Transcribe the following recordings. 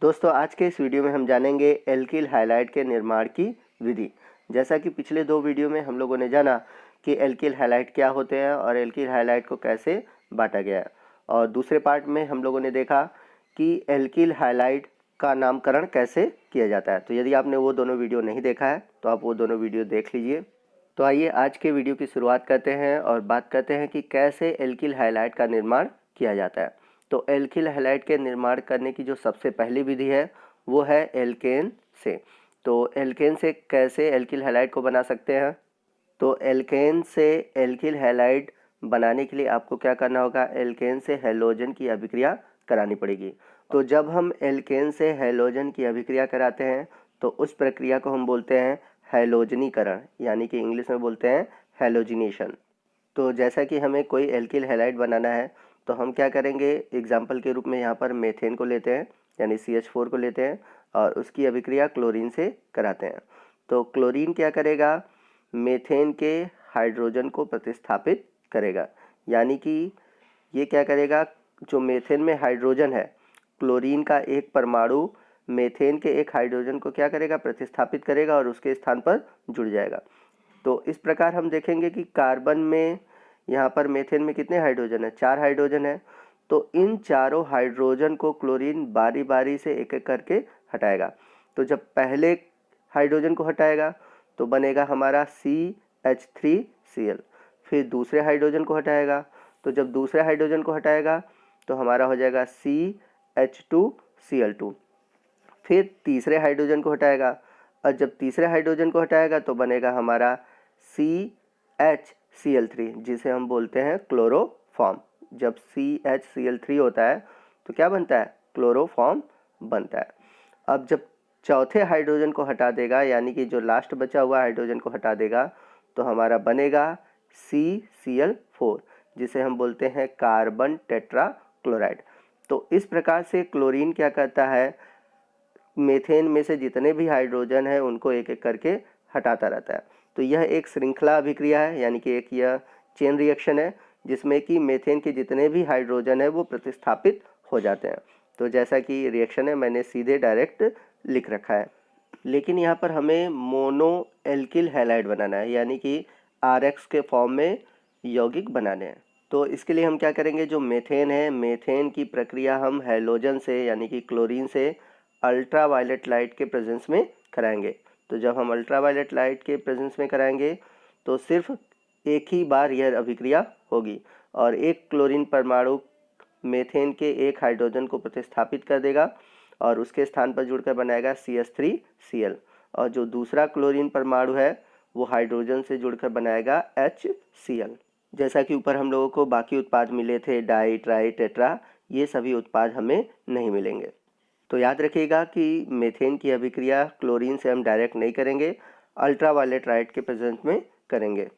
दोस्तों आज के इस वीडियो में हम जानेंगे एल्किल हाइलाइड के निर्माण की विधि। जैसा कि पिछले दो वीडियो में हम लोगों ने जाना कि एल्किल हाइलाइड क्या होते हैं और एल्किल हाइलाइड को कैसे बांटा गया है, और दूसरे पार्ट में हम लोगों ने देखा कि एल्किल हाइलाइड का नामकरण कैसे किया जाता है। तो यदि आपने वो दोनों वीडियो नहीं देखा है तो आप वो दोनों वीडियो देख लीजिए। तो आइए आज के वीडियो की शुरुआत करते हैं और बात करते हैं कि कैसे एल्किल हाइलाइड का निर्माण किया जाता है। तो एल्किल हाइलाइड के निर्माण करने की जो सबसे पहली विधि है वो है एल्केन से। तो एल्केन से कैसे एल्किल हाइलाइड को बना सकते हैं? तो एल्केन से एल्किल हाइलाइड बनाने के लिए आपको क्या करना होगा, एल्केन से हैलोजन की अभिक्रिया करानी पड़ेगी। तो जब हम एल्केन से हैलोजन की अभिक्रिया कराते हैं तो उस प्रक्रिया को हम बोलते हैं हैलोजनीकरण, यानी कि इंग्लिश में बोलते हैं हैलोजिनेशन। तो जैसा कि हमें कोई एल्किल हैलाइड बनाना है तो हम क्या करेंगे, एग्जाम्पल के रूप में यहाँ पर मेथेन को लेते हैं, यानी CH4 को लेते हैं और उसकी अभिक्रिया क्लोरीन से कराते हैं। तो क्लोरीन क्या करेगा, मेथेन के हाइड्रोजन को प्रतिस्थापित करेगा, यानी कि ये क्या करेगा, जो मेथेन में हाइड्रोजन है, क्लोरीन का एक परमाणु मेथेन के एक हाइड्रोजन को क्या करेगा, प्रतिस्थापित करेगा और उसके स्थान पर जुड़ जाएगा। तो इस प्रकार हम देखेंगे कि कार्बन में, यहाँ पर मेथेन में कितने हाइड्रोजन है, 4 हाइड्रोजन है। तो इन चारों हाइड्रोजन को क्लोरीन बारी बारी से एक एक करके हटाएगा। तो जब पहले हाइड्रोजन को हटाएगा तो बनेगा हमारा CH3Cl। फिर दूसरे हाइड्रोजन को हटाएगा, तो जब दूसरे हाइड्रोजन को हटाएगा तो हमारा हो जाएगा CH2Cl2। फिर तीसरे हाइड्रोजन को हटाएगा और जब तीसरे हाइड्रोजन को हटाएगा तो बनेगा हमारा CHCl3, जिसे हम बोलते हैं क्लोरोफॉर्म। जब CHCl3 होता है तो क्या बनता है, क्लोरोफॉर्म बनता है। अब जब चौथे हाइड्रोजन को हटा देगा, यानी कि जो लास्ट बचा हुआ हाइड्रोजन को हटा देगा, तो हमारा बनेगा CCl4, जिसे हम बोलते हैं कार्बन टेट्रा क्लोराइड। तो इस प्रकार से क्लोरीन क्या करता है, मेथेन में से जितने भी हाइड्रोजन है उनको एक एक करके हटाता रहता है। तो यह एक श्रृंखला अभिक्रिया है, यानी कि एक यह चेन रिएक्शन है जिसमें कि मेथेन के जितने भी हाइड्रोजन है वो प्रतिस्थापित हो जाते हैं। तो जैसा कि रिएक्शन है मैंने सीधे डायरेक्ट लिख रखा है, लेकिन यहाँ पर हमें मोनो एल्किल हैलाइड बनाना है, यानी कि RX के फॉर्म में यौगिक बनाने हैं। तो इसके लिए हम क्या करेंगे, जो मेथेन है, मेथेन की प्रक्रिया हम हैलोजन से यानी कि क्लोरीन से अल्ट्रा वायलेट लाइट के प्रेजेंस में कराएंगे। तो जब हम अल्ट्रा वायलेट लाइट के प्रेजेंस में कराएंगे तो सिर्फ एक ही बार यह अभिक्रिया होगी और एक क्लोरीन परमाणु मेथेन के एक हाइड्रोजन को प्रतिस्थापित कर देगा और उसके स्थान पर जुड़कर बनाएगा CH3Cl, और जो दूसरा क्लोरीन परमाणु है वो हाइड्रोजन से जुड़कर बनाएगा HCl। जैसा कि ऊपर हम लोगों को बाकी उत्पाद मिले थे, डाई, ट्राई, टेट्रा, ये सभी उत्पाद हमें नहीं मिलेंगे। तो याद रखिएगा कि मेथेन की अभिक्रिया क्लोरीन से हम डायरेक्ट नहीं करेंगे, अल्ट्रा वायलेट लाइट के प्रेजेंस में करेंगे।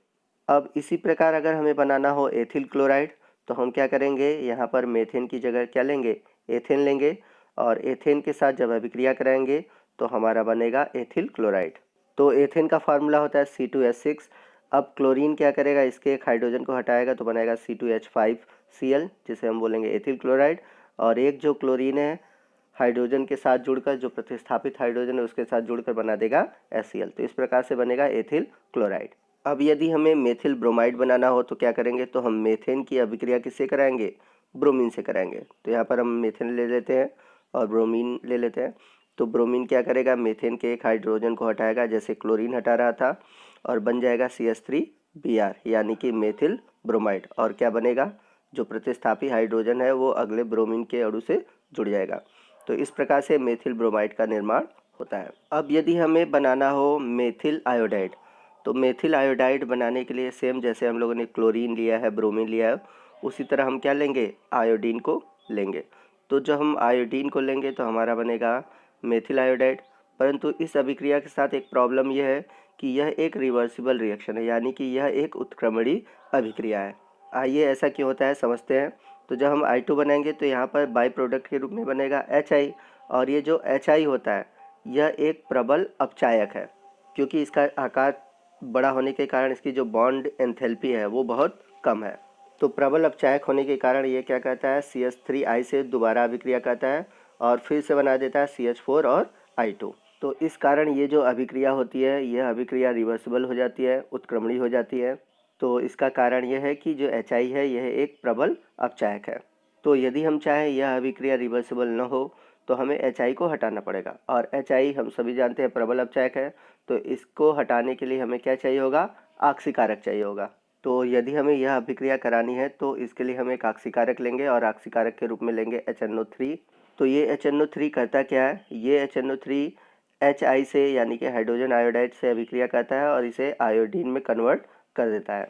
अब इसी प्रकार अगर हमें बनाना हो एथिल क्लोराइड तो हम क्या करेंगे, यहाँ पर मेथेन की जगह क्या लेंगे, एथेन लेंगे, और एथेन के साथ जब अभिक्रिया कराएंगे तो हमारा बनेगा एथिल क्लोराइड। तो एथेन का फार्मूला होता है C2H6। अब क्लोरीन क्या करेगा, इसके एक हाइड्रोजन को हटाएगा तो बनाएगा C2H5Cl, जिसे हम बोलेंगे एथिल क्लोराइड, और एक जो क्लोरीन है हाइड्रोजन के साथ जुड़कर, जो प्रतिस्थापित हाइड्रोजन है उसके साथ जुड़कर बना देगा HCl। तो इस प्रकार से बनेगा एथिल क्लोराइड। अब यदि हमें मेथिल ब्रोमाइड बनाना हो तो क्या करेंगे, तो हम मेथेन की अभिक्रिया किससे कराएंगे, ब्रोमीन से कराएंगे। तो यहाँ पर हम मेथेन ले लेते हैं और ब्रोमीन ले लेते हैं। तो ब्रोमीन क्या करेगा, मेथेन के एक हाइड्रोजन को हटाएगा जैसे क्लोरीन हटा रहा था, और बन जाएगा CH3Br, यानी कि मेथिल ब्रोमाइड। और क्या बनेगा, जो प्रतिस्थापी हाइड्रोजन है वो अगले ब्रोमीन के अणु से जुड़ जाएगा। तो इस प्रकार से मेथिल ब्रोमाइड का निर्माण होता है। अब यदि हमें बनाना हो मेथिल आयोडाइड, तो मेथिल आयोडाइड बनाने के लिए सेम जैसे हम लोगों ने क्लोरीन लिया है, ब्रोमीन लिया है, उसी तरह हम क्या लेंगे, आयोडीन को लेंगे। तो जब हम आयोडीन को लेंगे तो हमारा बनेगा मेथिल आयोडाइड। परंतु इस अभिक्रिया के साथ एक प्रॉब्लम यह है कि यह एक रिवर्सिबल रिएक्शन है, यानी कि यह एक उत्क्रमणी अभिक्रिया है। आइए ऐसा क्यों होता है समझते हैं। तो जब हम I2 बनाएंगे तो यहाँ पर बाई प्रोडक्ट के रूप में बनेगा HI, और ये जो HI होता है यह एक प्रबल अपचायक है, क्योंकि इसका आकार बड़ा होने के कारण इसकी जो बॉन्ड एंथैल्पी है वो बहुत कम है। तो प्रबल अपचायक होने के कारण ये क्या कहता है, CH3I से दोबारा अभिक्रिया करता है और फिर से बना देता है CH4 और I2। तो इस कारण ये जो अभिक्रिया होती है, यह अभिक्रिया रिवर्सिबल हो जाती है, उत्क्रमणीय हो जाती है। तो इसका कारण यह है कि जो HI है यह एक प्रबल अपचायक है। तो यदि हम चाहें यह अभिक्रिया रिवर्सिबल न हो तो हमें HI को हटाना पड़ेगा, और HI हम सभी जानते हैं प्रबल अपचायक है। तो इसको हटाने के लिए हमें क्या चाहिए होगा? आक्सीकारक चाहिए होगा। तो यदि हमें यह अभिक्रिया करानी है तो इसके लिए हम एक आक्सीकारक लेंगे, और आक्सीकारक के रूप में लेंगे HNO3। तो ये HNO3 करता क्या है? ये HNO3 HI से यानी कि हाइड्रोजन आयोडाइड से अभिक्रिया करता है और इसे आयोडीन में कन्वर्ट कर देता है।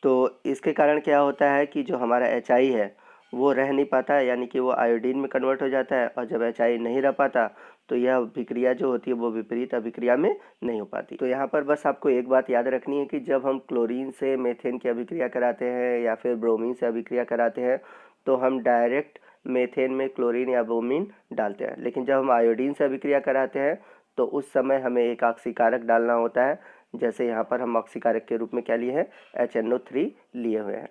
तो इसके कारण क्या होता है कि जो हमारा HI है वो रह नहीं पाता है, यानी कि वो आयोडीन में कन्वर्ट हो जाता है, और जब HI नहीं रह पाता तो यह अभिक्रिया जो होती है वो विपरीत अभिक्रिया में नहीं हो पाती। तो यहाँ पर बस आपको एक बात याद रखनी है कि जब हम क्लोरीन से मेथेन की अभिक्रिया कराते हैं या फिर ब्रोमीन से अभिक्रिया कराते हैं तो हम डायरेक्ट मेथेन में क्लोरीन या ब्रोमीन डालते हैं, लेकिन जब हम आयोडीन से अभिक्रिया कराते हैं तो उस समय हमें एक आक्सीकारक डालना होता है। जैसे यहाँ पर हम ऑक्सीकारक के रूप में क्या लिए हैं? HNO3 लिए हुए हैं।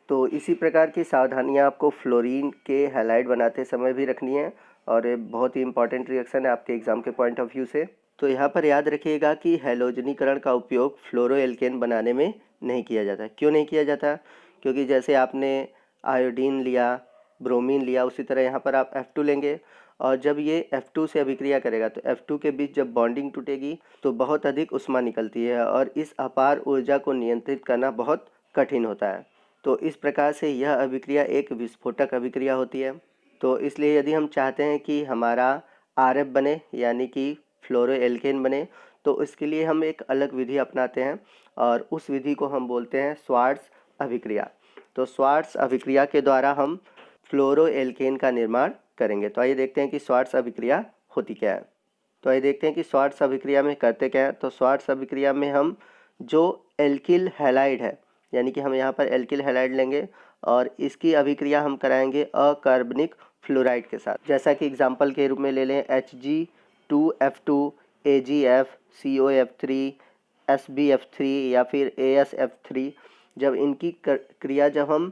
तो इसी प्रकार की सावधानियाँ आपको फ्लोरीन के हैलाइड बनाते समय भी रखनी है, और ये बहुत ही इंपॉर्टेंट रिएक्शन है आपके एग्जाम के पॉइंट ऑफ व्यू से। तो यहाँ पर याद रखिएगा कि हैलोजनीकरण का उपयोग फ्लोरोएल्केन बनाने में नहीं किया जाता। क्यों नहीं किया जाता? क्योंकि जैसे आपने आयोडीन लिया, ब्रोमीन लिया, उसी तरह यहाँ पर आप F2 लेंगे, और जब ये F2 से अभिक्रिया करेगा तो F2 के बीच जब बॉन्डिंग टूटेगी तो बहुत अधिक ऊष्मा निकलती है, और इस अपार ऊर्जा को नियंत्रित करना बहुत कठिन होता है। तो इस प्रकार से यह अभिक्रिया एक विस्फोटक अभिक्रिया होती है। तो इसलिए यदि हम चाहते हैं कि हमारा RF बने यानी कि फ्लोरोएल्केन बने, तो इसके लिए हम एक अलग विधि अपनाते हैं, और उस विधि को हम बोलते हैं स्वार्ट्ज अभिक्रिया। तो स्वार्ट्ज अभिक्रिया के द्वारा हम फ्लोरोएल्केन का निर्माण करेंगे। तो आइए देखते हैं कि स्वार्ट्ज अभिक्रिया होती क्या है। तो आइए देखते हैं कि स्वार्ट्ज अभिक्रिया में करते क्या है। तो स्वार्ट्ज अभिक्रिया में हम जो एल्किल हैलाइड है, यानी कि हम यहाँ पर एल्किल हैलाइड लेंगे और इसकी अभिक्रिया हम कराएंगे अकार्बनिक फ्लोराइड के साथ। जैसा कि एग्जांपल के रूप में ले लें Hg2F2 AgF COF3 SbF3 या फिर AsF3। जब इनकी क्रिया जब हम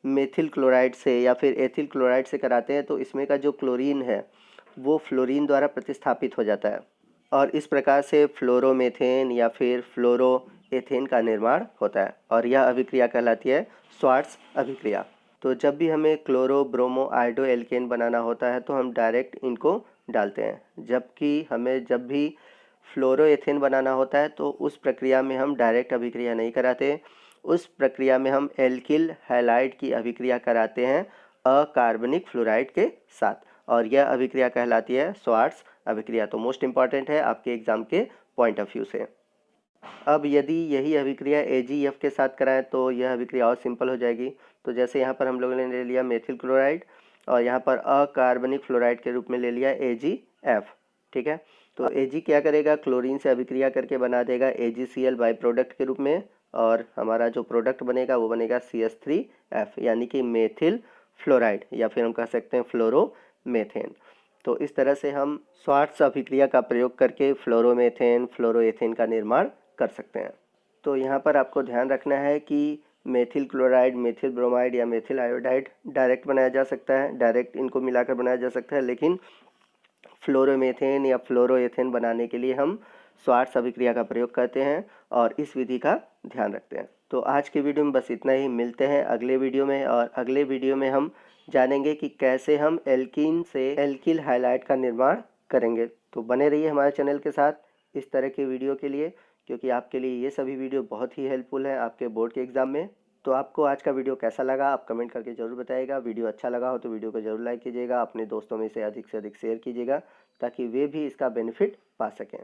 मेथिल क्लोराइड से या फिर एथिल क्लोराइड से कराते हैं तो इसमें का जो क्लोरीन है वो फ्लोरीन द्वारा प्रतिस्थापित हो जाता है, और इस प्रकार से फ्लोरोमेथेन या फिर फ्लोरोएथेन का निर्माण होता है, और यह अभिक्रिया कहलाती है स्वार्ट्ज अभिक्रिया। तो जब भी हमें क्लोरो ब्रोमो आयोडो एल्केन बनाना होता है तो हम डायरेक्ट इनको डालते हैं, जबकि हमें जब भी फ्लोरोएथेन बनाना होता है तो उस प्रक्रिया में हम डायरेक्ट अभिक्रिया नहीं कराते। उस प्रक्रिया में हम एल्किल हैलाइड की अभिक्रिया कराते हैं अकार्बनिक फ्लोराइड के साथ, और यह अभिक्रिया कहलाती है स्वार्ट्ज अभिक्रिया। तो मोस्ट इंपॉर्टेंट है आपके एग्जाम के पॉइंट ऑफ व्यू से। अब यदि यही अभिक्रिया AgF के साथ कराएं तो यह अभिक्रिया और सिंपल हो जाएगी। तो जैसे यहाँ पर हम लोगों ने ले लिया मेथिल क्लोराइड और यहाँ पर अकार्बनिक फ्लोराइड के रूप में ले लिया AgF, ठीक है। तो Ag क्या करेगा? क्लोरीन से अभिक्रिया करके बना देगा AgCl बाई प्रोडक्ट के रूप में, और हमारा जो प्रोडक्ट बनेगा वो बनेगा CH3F यानी कि मेथिल फ्लोराइड, या फिर हम कह सकते हैं फ्लोरोमेथेन। तो इस तरह से हम स्वार्ट्ज अभिक्रिया का प्रयोग करके फ्लोरोमेथेन फ्लोरोएथेन का निर्माण कर सकते हैं। तो यहाँ पर आपको ध्यान रखना है कि मेथिल क्लोराइड, मेथिल ब्रोमाइड या मेथिल आयोडाइड डायरेक्ट बनाया जा सकता है, डायरेक्ट इनको मिलाकर बनाया जा सकता है, लेकिन फ्लोरोमेथेन या फ्लोरोएथेन बनाने के लिए हम स्वार्ट्ज अभिक्रिया का प्रयोग करते हैं और इस विधि का ध्यान रखते हैं। तो आज के वीडियो में बस इतना ही। मिलते हैं अगले वीडियो में, और अगले वीडियो में हम जानेंगे कि कैसे हम एल्कीन से एल्किल हैलाइड का निर्माण करेंगे। तो बने रहिए हमारे चैनल के साथ इस तरह के वीडियो के लिए, क्योंकि आपके लिए ये सभी वीडियो बहुत ही हेल्पफुल है आपके बोर्ड के एग्ज़ाम में। तो आपको आज का वीडियो कैसा लगा आप कमेंट करके ज़रूर बताइएगा। वीडियो अच्छा लगा हो तो वीडियो को ज़रूर लाइक कीजिएगा, अपने दोस्तों में से अधिक शेयर कीजिएगा ताकि वे भी इसका बेनिफिट पा सकें।